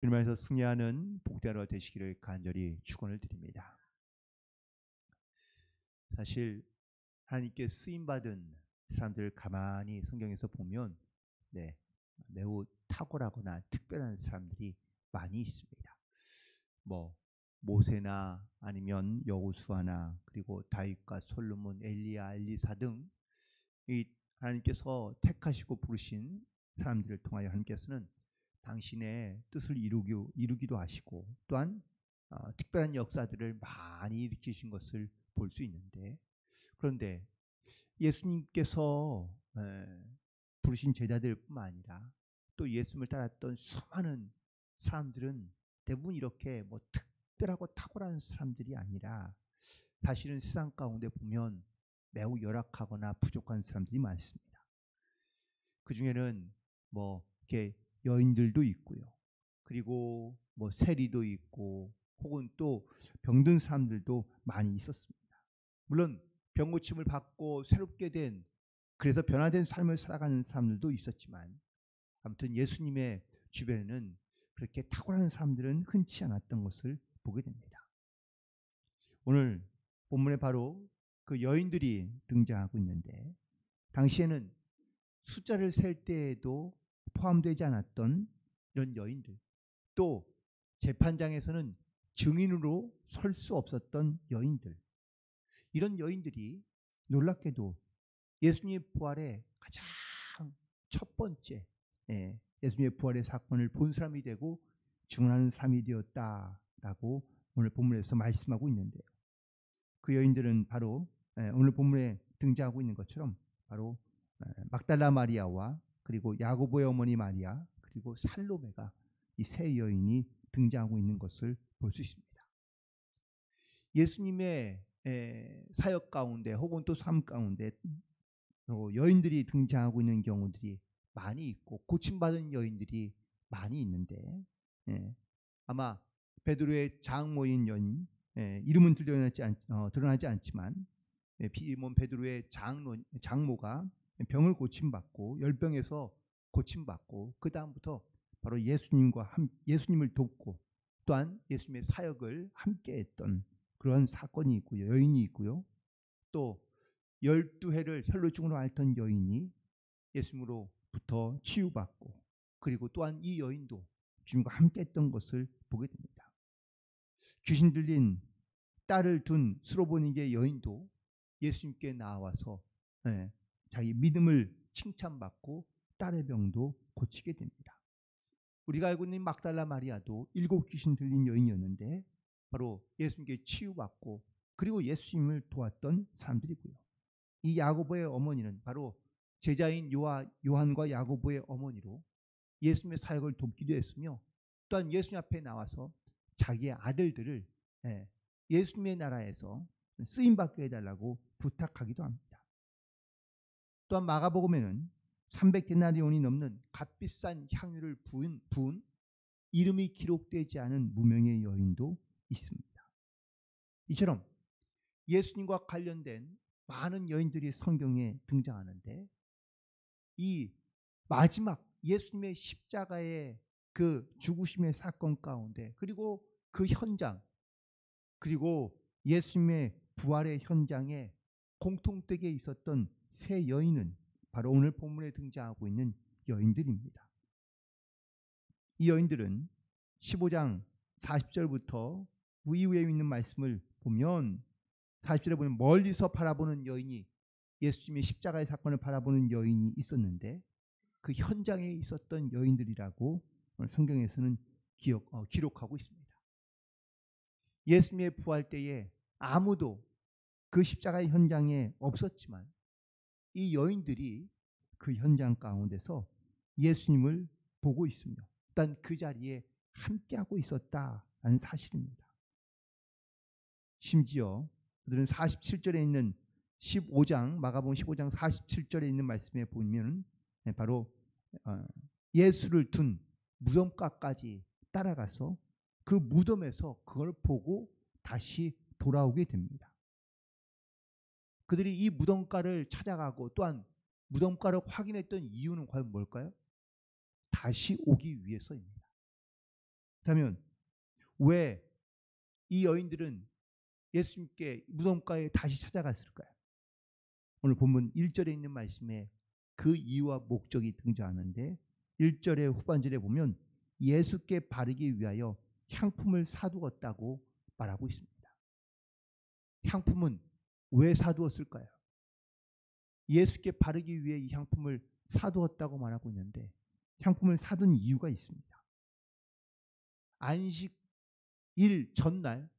주님에서 승리하는 복된 하루가 되시기를 간절히 축원을 드립니다. 사실 하나님께 쓰임 받은 사람들을 가만히 성경에서 보면 매우 탁월하거나 특별한 사람들이 많이 있습니다. 뭐 모세나 아니면 여호수아나 그리고 다윗과 솔로몬, 엘리야, 엘리사 등 이 하나님께서 택하시고 부르신 사람들을 통하여 하나님께서는 당신의 뜻을 이루기도 하시고 또한 특별한 역사들을 많이 일으키신 것을 볼 수 있는데, 그런데 예수님께서 부르신 제자들뿐만 아니라 또 예수님을 따랐던 수많은 사람들은 대부분 이렇게 뭐 특별하고 탁월한 사람들이 아니라 사실은 세상 가운데 보면 매우 열악하거나 부족한 사람들이 많습니다. 그 중에는 뭐 이렇게 여인들도 있고요. 그리고 뭐 세리도 있고 혹은 또 병든 사람들도 많이 있었습니다. 물론 병 고침을 받고 새롭게 된, 그래서 변화된 삶을 살아가는 사람들도 있었지만 아무튼 예수님의 주변에는 그렇게 탁월한 사람들은 흔치 않았던 것을 보게 됩니다. 오늘 본문에 바로 그 여인들이 등장하고 있는데, 당시에는 숫자를 셀 때에도 포함되지 않았던 이런 여인들, 또 재판장에서는 증인으로 설 수 없었던 여인들, 이런 여인들이 놀랍게도 예수님의 부활의 가장 첫 번째 예수님의 부활의 사건을 본 사람이 되고 증언하는 사람이 되었다라고 오늘 본문에서 말씀하고 있는데요. 그 여인들은 바로 오늘 본문에 등장하고 있는 것처럼 바로 막달라 마리아와 그리고 야고보의 어머니 마리아 그리고 살로메가, 이 세 여인이 등장하고 있는 것을 볼 수 있습니다. 예수님의 사역 가운데 혹은 또 삶 가운데 여인들이 등장하고 있는 경우들이 많이 있고 고침받은 여인들이 많이 있는데, 아마 베드로의 장모인 여인, 이름은 드러나지 않지만 피몬 베드로의 장모가 병을 고침받고 열병에서 고침받고 그 다음부터 바로 예수님을 돕고 또한 예수님의 사역을 함께했던 그런 사건이 있고요, 여인이 있고요. 또 12해를 혈루증으로 앓던 여인이 예수님으로부터 치유받고, 그리고 또한 이 여인도 주님과 함께했던 것을 보게 됩니다. 귀신 들린 딸을 둔 스로보니게 여인도 예수님께 나와서 자기 믿음을 칭찬받고 딸의 병도 고치게 됩니다. 우리가 알고 있는 막달라 마리아도 7 귀신 들린 여인이었는데 바로 예수님께 치유받고 그리고 예수님을 도왔던 사람들이고요. 이 야고보의 어머니는 바로 제자인 요한과 야고보의 어머니로 예수님의 사역을 돕기도 했으며, 또한 예수님 앞에 나와서 자기의 아들들을 예수님의 나라에서 쓰임받게 해달라고 부탁하기도 합니다. 또한 마가복음에는 300데나리온이 넘는 값비싼 향유를 부은 이름이 기록되지 않은 무명의 여인도 있습니다. 이처럼 예수님과 관련된 많은 여인들이 성경에 등장하는데, 이 마지막 예수님의 십자가의 그 죽으심의 사건 가운데 그리고 그 현장, 그리고 예수님의 부활의 현장에 공통되게 있었던 세 여인은 바로 오늘 본문에 등장하고 있는 여인들입니다. 이 여인들은 15장 40절부터 그 이후에 있는 말씀을 보면 40절에 보면 멀리서 바라보는 여인이, 예수님의 십자가의 사건을 바라보는 여인이 있었는데 그 현장에 있었던 여인들이라고 성경에서는 기록하고 있습니다. 예수님의 부활 때에 아무도 그 십자가의 현장에 없었지만 이 여인들이 그 현장 가운데서 예수님을 보고 있으며 또한 그 자리에 함께하고 있었다는 사실입니다. 심지어 그들은 47절에 있는 15장 마가복음 15장 47절에 있는 말씀에 보면 바로 예수를 둔 무덤가까지 따라가서 그 무덤에서 그걸 보고 다시 돌아오게 됩니다. 그들이 이 무덤가를 찾아가고 또한 무덤가를 확인했던 이유는 과연 뭘까요? 다시 오기 위해서입니다. 그렇다면 왜 이 여인들은 예수님께 무덤가에 다시 찾아갔을까요? 오늘 본문 1절에 있는 말씀에 그 이유와 목적이 등장하는데 1절의 후반절에 보면 예수께 바르기 위하여 향품을 사두었다고 말하고 있습니다. 향품은 왜 사두었을까요? 예수께 바르기 위해 이 향품을 사두었다고 말하고 있는데 향품을 사둔 이유가 있습니다. 안식일 전날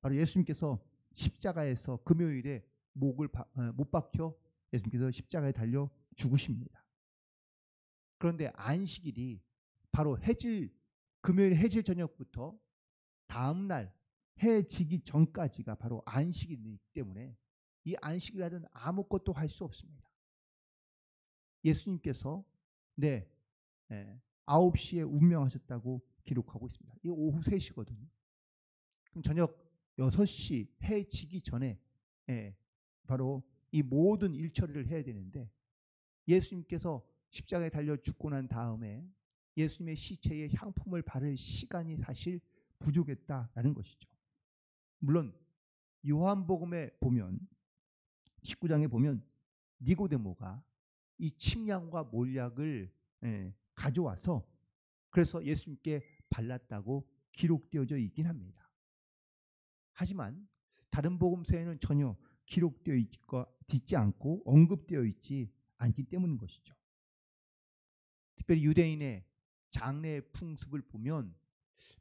바로 예수님께서 십자가에서 금요일에 못 박혀 예수님께서 십자가에 달려 죽으십니다. 그런데 안식일이 바로 금요일 해질 저녁부터 다음날 해 지기 전까지가 바로 안식일이기 때문에 이 안식일날은 아무것도 할 수 없습니다. 예수님께서 9시에 운명하셨다고 기록하고 있습니다. 이 오후 3시거든요. 그럼 저녁 6시 해 지기 전에 바로 이 모든 일처리를 해야 되는데 예수님께서 십자가에 달려 죽고 난 다음에 예수님의 시체에 향품을 바를 시간이 사실 부족했다라는 것이죠. 물론 요한복음에 보면 19장에 보면 니고데모가 이 침량과 몰약을 가져와서 그래서 예수님께 발랐다고 기록되어져 있긴 합니다. 하지만 다른 복음서에는 전혀 기록되어 있지 않고 언급되어 있지 않기 때문인 것이죠. 특별히 유대인의 장례 풍습을 보면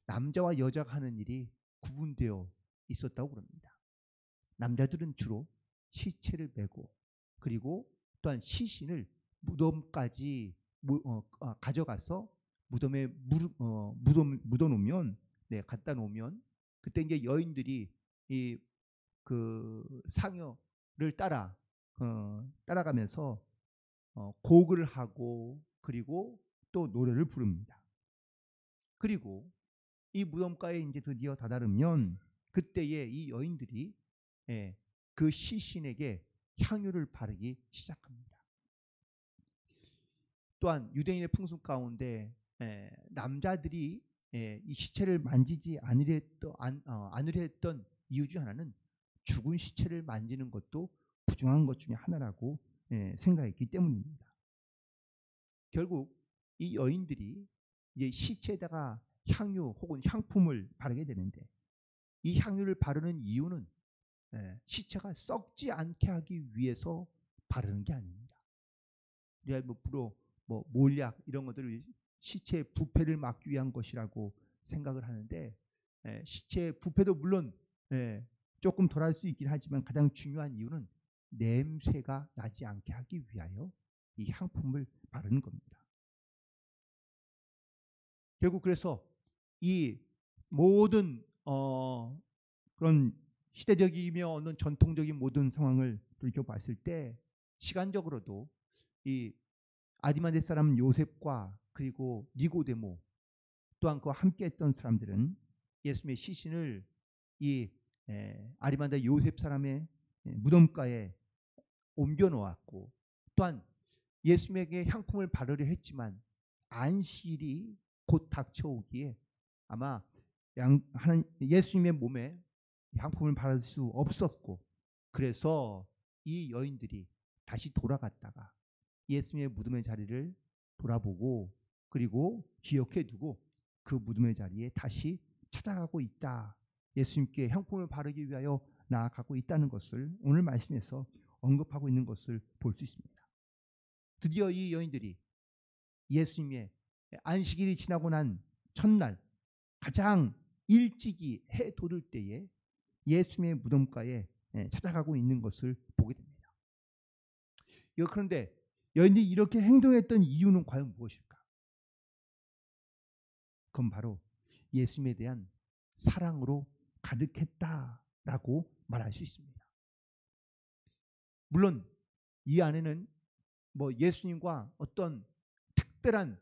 남자와 여자가 하는 일이 구분되어 있었다고 그럽니다. 남자들은 주로 시체를 메고 그리고 또한 시신을 무덤까지 가져가서 무덤에 묻어놓으면 갖다 놓으면 그때 이제 여인들이 그 상여를 따라가면서 곡을 하고 그리고 또 노래를 부릅니다. 그리고 이 무덤가에 이제 드디어 다다르면 그때에 이 여인들이 그 시신에게 향유를 바르기 시작합니다. 또한 유대인의 풍습 가운데 남자들이 이 시체를 만지지 않으려 했던 이유 중 하나는 죽은 시체를 만지는 것도 부정한 것 중에 하나라고 생각했기 때문입니다. 결국 이 여인들이 이제 시체에다가 향유 혹은 향품을 바르게 되는데 이 향유를 바르는 이유는 시체가 썩지 않게 하기 위해서 바르는 게 아닙니다. 우리가 몰약 이런 것들을 시체의 부패를 막기 위한 것이라고 생각을 하는데 시체의 부패도 물론 조금 덜 할 수 있긴 하지만 가장 중요한 이유는 냄새가 나지 않게 하기 위하여 이 향품을 바르는 겁니다. 결국 그래서 이 모든 그런 시대적이며 어떤 전통적인 모든 상황을 돌이켜봤을 때 시간적으로도 이 아디마데 사람 요셉과 그리고 니고데모 또한 그와 함께했던 사람들은 예수님의 시신을 이 아리마다 요셉 사람의 무덤가에 옮겨 놓았고 또한 예수님에게 향품을 바르려 했지만 안식일이 곧 닥쳐오기에 아마 예수님의 몸에 향품을 바를 수 없었고 그래서 이 여인들이 다시 돌아갔다가 예수님의 무덤의 자리를 돌아보고 그리고 기억해 두고 그 무덤의 자리에 다시 찾아가고 있다. 예수님께 향품을 바르기 위하여 나아가고 있다는 것을 오늘 말씀에서 언급하고 있는 것을 볼 수 있습니다. 드디어 이 여인들이 예수님의 안식일이 지나고 난 첫날 가장 일찍이 해 돋을 때에 예수님의 무덤가에 찾아가고 있는 것을 보게 됩니다. 그런데 여인들이 이렇게 행동했던 이유는 과연 무엇일까? 그건 바로 예수님에 대한 사랑으로 가득했다라고 말할 수 있습니다. 물론 이 안에는 예수님과 어떤 특별한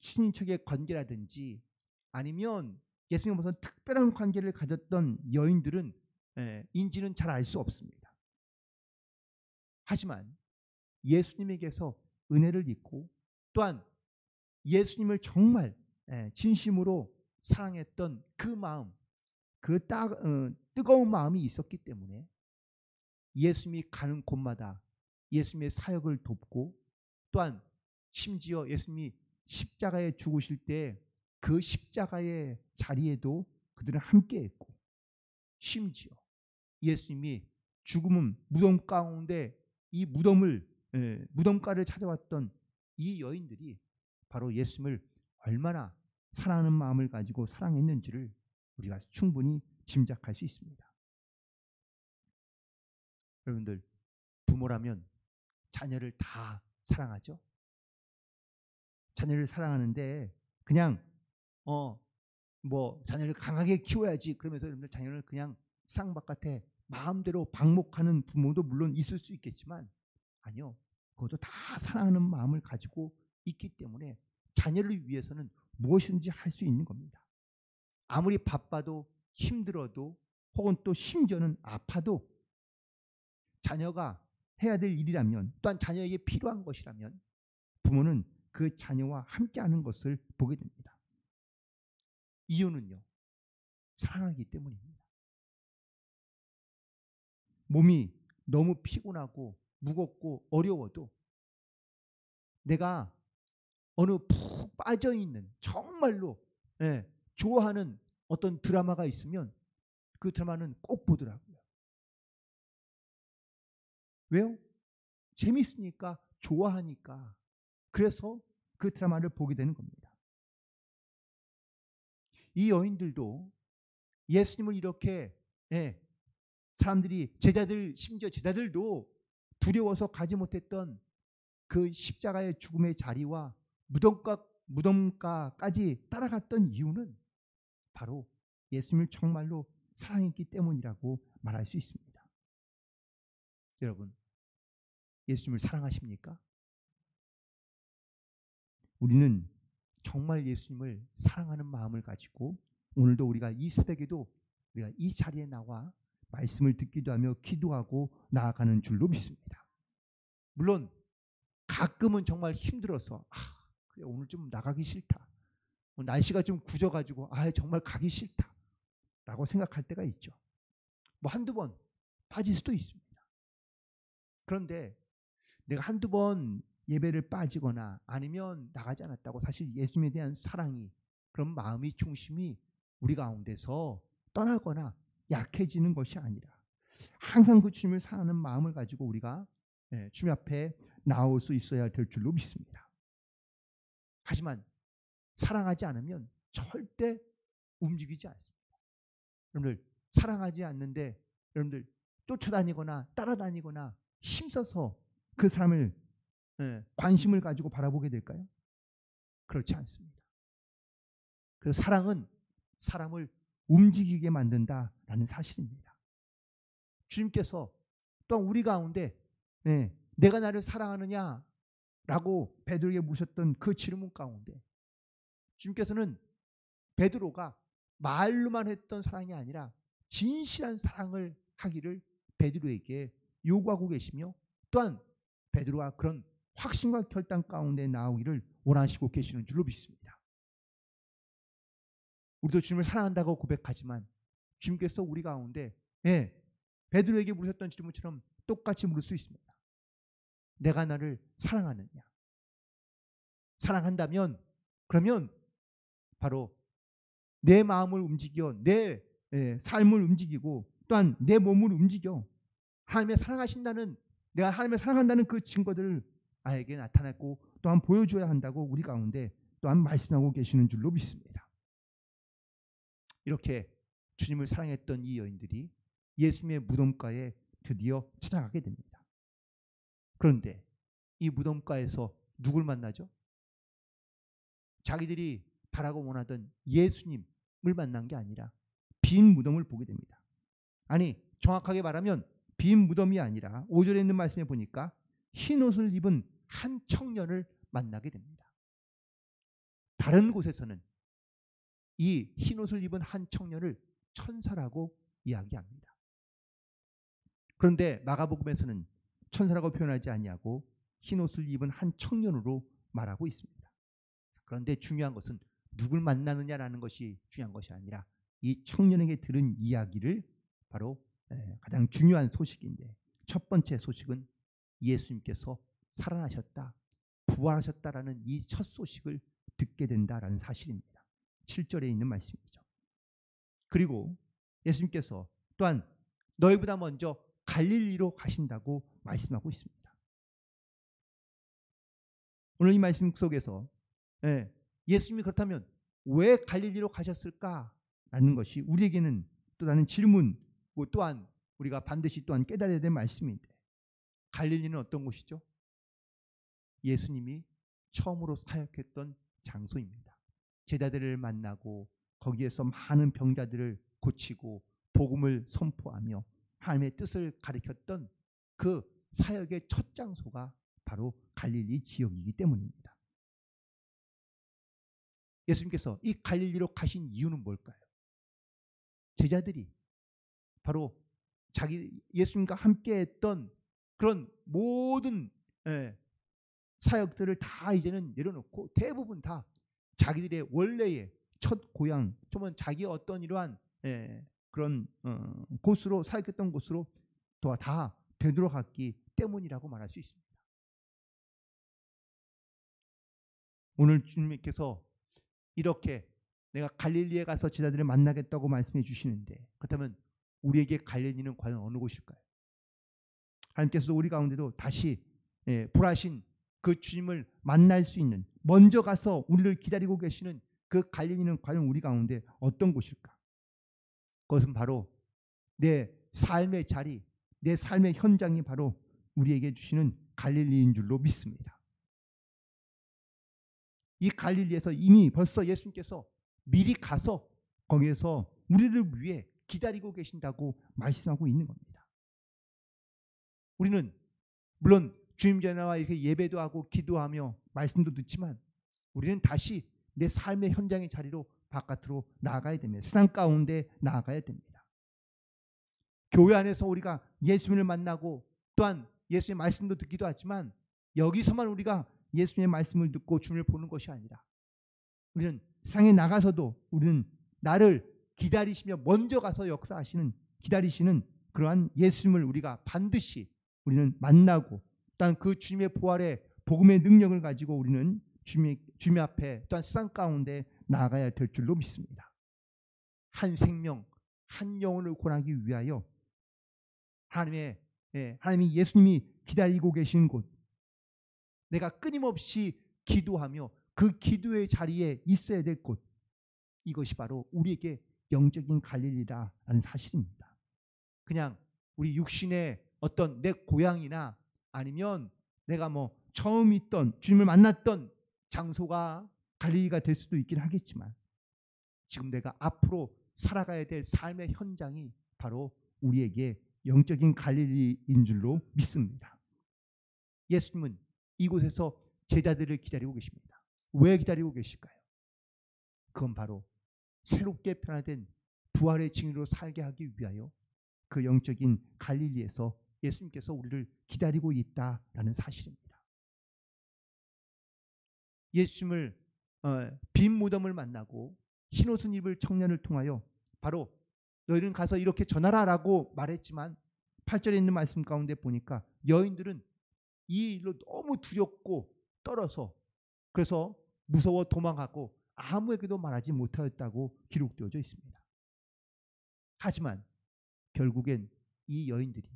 친인척의 관계라든지 아니면 예수님과 무슨 특별한 관계를 가졌던 여인들은 인지는 잘 알 수 없습니다. 하지만 예수님에게서 은혜를 입고 또한 예수님을 정말 진심으로 사랑했던 그 마음, 뜨거운 마음이 있었기 때문에 예수님이 가는 곳마다 예수님의 사역을 돕고, 또한 심지어 예수님이 십자가에 죽으실 때 그 십자가의 자리에도 그들은 함께했고, 심지어 예수님이 죽음은 무덤 가운데 이 무덤가를 찾아왔던 이 여인들이 바로 예수님을 얼마나 사랑하는 마음을 가지고 사랑했는지를 우리가 충분히 짐작할 수 있습니다. 여러분들, 부모라면 자녀를 다 사랑하죠. 자녀를 사랑하는데 그냥 자녀를 강하게 키워야지 그러면서 여러분들 자녀를 그냥 상 바깥에 마음대로 방목하는 부모도 물론 있을 수 있겠지만, 아니요, 그것도 다 사랑하는 마음을 가지고 있기 때문에 자녀를 위해서는 무엇이든지 할 수 있는 겁니다. 아무리 바빠도 힘들어도 혹은 또 심지어는 아파도 자녀가 해야 될 일이라면, 또한 자녀에게 필요한 것이라면 부모는 그 자녀와 함께하는 것을 보게 됩니다. 이유는요, 사랑하기 때문입니다. 몸이 너무 피곤하고 무겁고 어려워도 내가 어느 푹 빠져있는 정말로 좋아하는 어떤 드라마가 있으면 그 드라마는 꼭 보더라고요. 왜요? 재밌으니까, 좋아하니까. 그래서 그 드라마를 보게 되는 겁니다. 이 여인들도 예수님을 이렇게 사람들이, 심지어 제자들도 두려워서 가지 못했던 그 십자가의 죽음의 자리와 무덤가까지 따라갔던 이유는 바로 예수님을 정말로 사랑했기 때문이라고 말할 수 있습니다. 여러분, 예수님을 사랑하십니까? 우리는 정말 예수님을 사랑하는 마음을 가지고 오늘도 우리가 이 새벽에도 우리가 이 자리에 나와 말씀을 듣기도 하며 기도하고 나아가는 줄로 믿습니다. 물론 가끔은 정말 힘들어서 그래, 오늘 좀 나가기 싫다, 날씨가 좀 굳어가지고 정말 가기 싫다 라고 생각할 때가 있죠. 한두 번 빠질 수도 있습니다. 그런데 내가 한두 번 예배를 빠지거나 아니면 나가지 않았다고 사실 예수님에 대한 사랑이, 그런 마음의 중심이 우리 가운데서 떠나거나 약해지는 것이 아니라 항상 그 주님을 사랑하는 마음을 가지고 우리가 주님 앞에 나올 수 있어야 될 줄로 믿습니다. 하지만 사랑하지 않으면 절대 움직이지 않습니다. 여러분들, 사랑하지 않는데 여러분들 쫓아다니거나 따라다니거나 힘써서 그 사람을 관심을 가지고 바라보게 될까요? 그렇지 않습니다. 그래서 사랑은 사람을 움직이게 만든다라는 사실입니다. 주님께서 또한 우리 가운데 내가 나를 사랑하느냐 라고 베드로에게 물으셨던 그 질문 가운데 주님께서는 베드로가 말로만 했던 사랑이 아니라 진실한 사랑을 하기를 베드로에게 요구하고 계시며, 또한 베드로가 그런 확신과 결단 가운데 나오기를 원하시고 계시는 줄로 믿습니다. 우리도 주님을 사랑한다고 고백하지만 주님께서 우리 가운데 베드로에게 물으셨던 질문처럼 똑같이 물을 수 있습니다. 내가 나를 사랑하느냐? 사랑한다면 그러면 바로 내 마음을 움직여, 내 삶을 움직이고 또한 내 몸을 움직여 하나님의 사랑하신다는, 내가 하나님의 사랑한다는 그 증거들을 아에게 나타냈고 또한 보여줘야 한다고 우리 가운데 또한 말씀하고 계시는 줄로 믿습니다. 이렇게 주님을 사랑했던 이 여인들이 예수님의 무덤가에 드디어 찾아가게 됩니다. 그런데 이 무덤가에서 누굴 만나죠? 자기들이 바라고 원하던 예수님을 만난 게 아니라 빈 무덤을 보게 됩니다. 아니, 정확하게 말하면 빈 무덤이 아니라 5절에 있는 말씀에 보니까 흰 옷을 입은 한 청년을 만나게 됩니다. 다른 곳에서는 이 흰 옷을 입은 한 청년을 천사라고 이야기합니다. 그런데 마가복음에서는 천사라고 표현하지 아니하고 흰 옷을 입은 한 청년으로 말하고 있습니다. 그런데 중요한 것은 누굴 만나느냐라는 것이 중요한 것이 아니라 이 청년에게 들은 이야기를 바로 가장 중요한 소식인데, 첫 번째 소식은 예수님께서 살아나셨다, 부활하셨다라는 이 첫 소식을 듣게 된다라는 사실입니다. 7절에 있는 말씀이죠. 그리고 예수님께서 또한 너희보다 먼저 갈릴리로 가신다고 말씀하고 있습니다. 오늘 이 말씀 속에서 예수님이 그렇다면 왜 갈릴리로 가셨을까라는 것이 우리에게는 또 다른 질문, 또한 우리가 반드시 또한 깨달아야 될 말씀인데, 갈릴리는 어떤 곳이죠? 예수님이 처음으로 사역했던 장소입니다. 제자들을 만나고 거기에서 많은 병자들을 고치고 복음을 선포하며 하나님의 뜻을 가르쳤던 그 사역의 첫 장소가 바로 갈릴리 지역이기 때문입니다. 예수님께서 이 갈릴리로 가신 이유는 뭘까요? 제자들이 바로 예수님과 함께했던 그런 모든 사역들을 다 이제는 내려놓고 대부분 다 자기들의 원래의 첫 고향, 정말 자기의 어떤 이러한 그런 곳으로, 사역했던 곳으로 다 되돌아갔기 때문이라고 말할 수 있습니다. 오늘 주님께서 이렇게 내가 갈릴리에 가서 제자들을 만나겠다고 말씀해 주시는데, 그렇다면 우리에게 갈릴리는 과연 어느 곳일까요? 하나님께서 우리 가운데도 다시 부활하신 그 주님을 만날 수 있는, 먼저 가서 우리를 기다리고 계시는 그 갈릴리는 과연 우리 가운데 어떤 곳일까? 그것은 바로 내 삶의 자리, 내 삶의 현장이 바로 우리에게 주시는 갈릴리인 줄로 믿습니다. 이 갈릴리에서 이미 벌써 예수님께서 미리 가서 거기에서 우리를 위해 기다리고 계신다고 말씀하고 있는 겁니다. 우리는 물론 주님 전에와 이렇게 예배도 하고 기도하며 말씀도 듣지만, 우리는 다시 내 삶의 현장의 자리로 바깥으로 나아가야 됩니다. 세상 가운데 나아가야 됩니다. 교회 안에서 우리가 예수님을 만나고 또한 예수의 말씀도 듣기도 하지만, 여기서만 우리가 예수님의 말씀을 듣고 주님을 보는 것이 아니라, 우리는 세상에 나가서도 우리는 나를 기다리시며 먼저 가서 역사하시는, 기다리시는 그러한 예수님을 우리가 반드시 우리는 만나고, 또한 그 주님의 부활의 복음의 능력을 가지고 우리는 주님 앞에 또한 세상 가운데 나아가야 될 줄로 믿습니다. 한 생명, 한 영혼을 구원하기 위하여 하나님이 예수님이 기다리고 계신 곳, 내가 끊임없이 기도하며 그 기도의 자리에 있어야 될 곳, 이것이 바로 우리에게 영적인 갈릴리다라는 사실입니다. 그냥 우리 육신의 어떤 내 고향이나 아니면 내가 처음 있던 주님을 만났던 장소가 갈릴리가 될 수도 있긴 하겠지만, 지금 내가 앞으로 살아가야 될 삶의 현장이 바로 우리에게 영적인 갈릴리인 줄로 믿습니다. 예수님은 이곳에서 제자들을 기다리고 계십니다. 왜 기다리고 계실까요? 그건 바로 새롭게 변화된 부활의 증인으로 살게 하기 위하여 그 영적인 갈릴리에서 예수님께서 우리를 기다리고 있다라는 사실입니다. 예수님을 빈 무덤을 만나고 흰옷을 입을 청년을 통하여 바로 너희는 가서 이렇게 전하라라고 말했지만, 8절에 있는 말씀 가운데 보니까 여인들은 이 일로 너무 두렵고 떨어서, 그래서 무서워 도망하고 아무에게도 말하지 못하였다고 기록되어져 있습니다. 하지만 결국엔 이 여인들이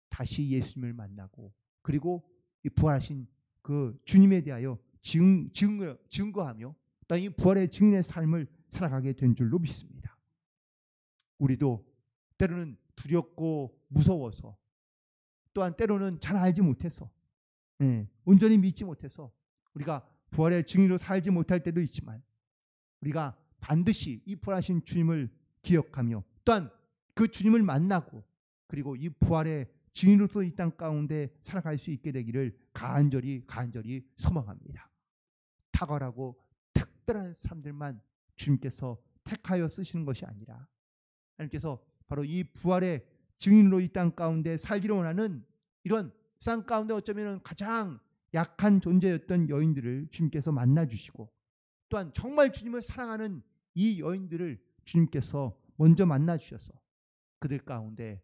다시 예수님을 만나고, 그리고 이 부활하신 그 주님에 대하여 증거하며 또 이 부활의 증인의 삶을 살아가게 된 줄로 믿습니다. 우리도 때로는 두렵고 무서워서, 또한 때로는 잘 알지 못해서, 온전히 믿지 못해서 우리가 부활의 증인으로 살지 못할 때도 있지만, 우리가 반드시 이 부활하신 주님을 기억하며 또한 그 주님을 만나고, 그리고 이 부활의 증인으로서 이 땅 가운데 살아갈 수 있게 되기를 간절히 소망합니다. 탁월하고 특별한 사람들만 주님께서 택하여 쓰시는 것이 아니라, 하나님께서 바로 이 부활의 증인으로 이 땅 가운데 살기를 원하는 이런 세상 가운데 어쩌면 가장 약한 존재였던 여인들을 주님께서 만나주시고, 또한 정말 주님을 사랑하는 이 여인들을 주님께서 먼저 만나 주셔서 그들 가운데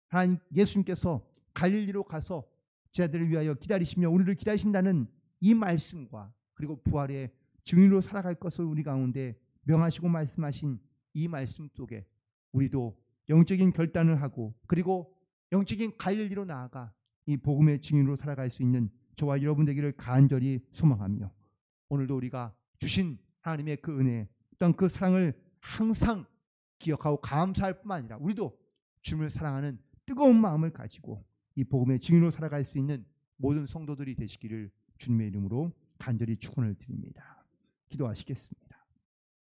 하나님 예수님께서 갈릴리로 가서 제자들을 위하여 기다리시며 우리를 기다리신다는 이 말씀과 그리고 부활의 증인으로 살아갈 것을 우리 가운데 명하시고 말씀하신 이 말씀 속에 우리도 영적인 결단을 하고 그리고 영적인 갈릴리로 나아가 이 복음의 증인으로 살아갈 수 있는 저와 여러분 되기를 간절히 소망하며 오늘도 우리가 주신 하나님의 그 은혜 또한 그 사랑을 항상 기억하고 감사할 뿐만 아니라 우리도 주님을 사랑하는 뜨거운 마음을 가지고 이 복음의 증인으로 살아갈 수 있는 모든 성도들이 되시기를 주님의 이름으로 간절히 축원을 드립니다. 기도하시겠습니다.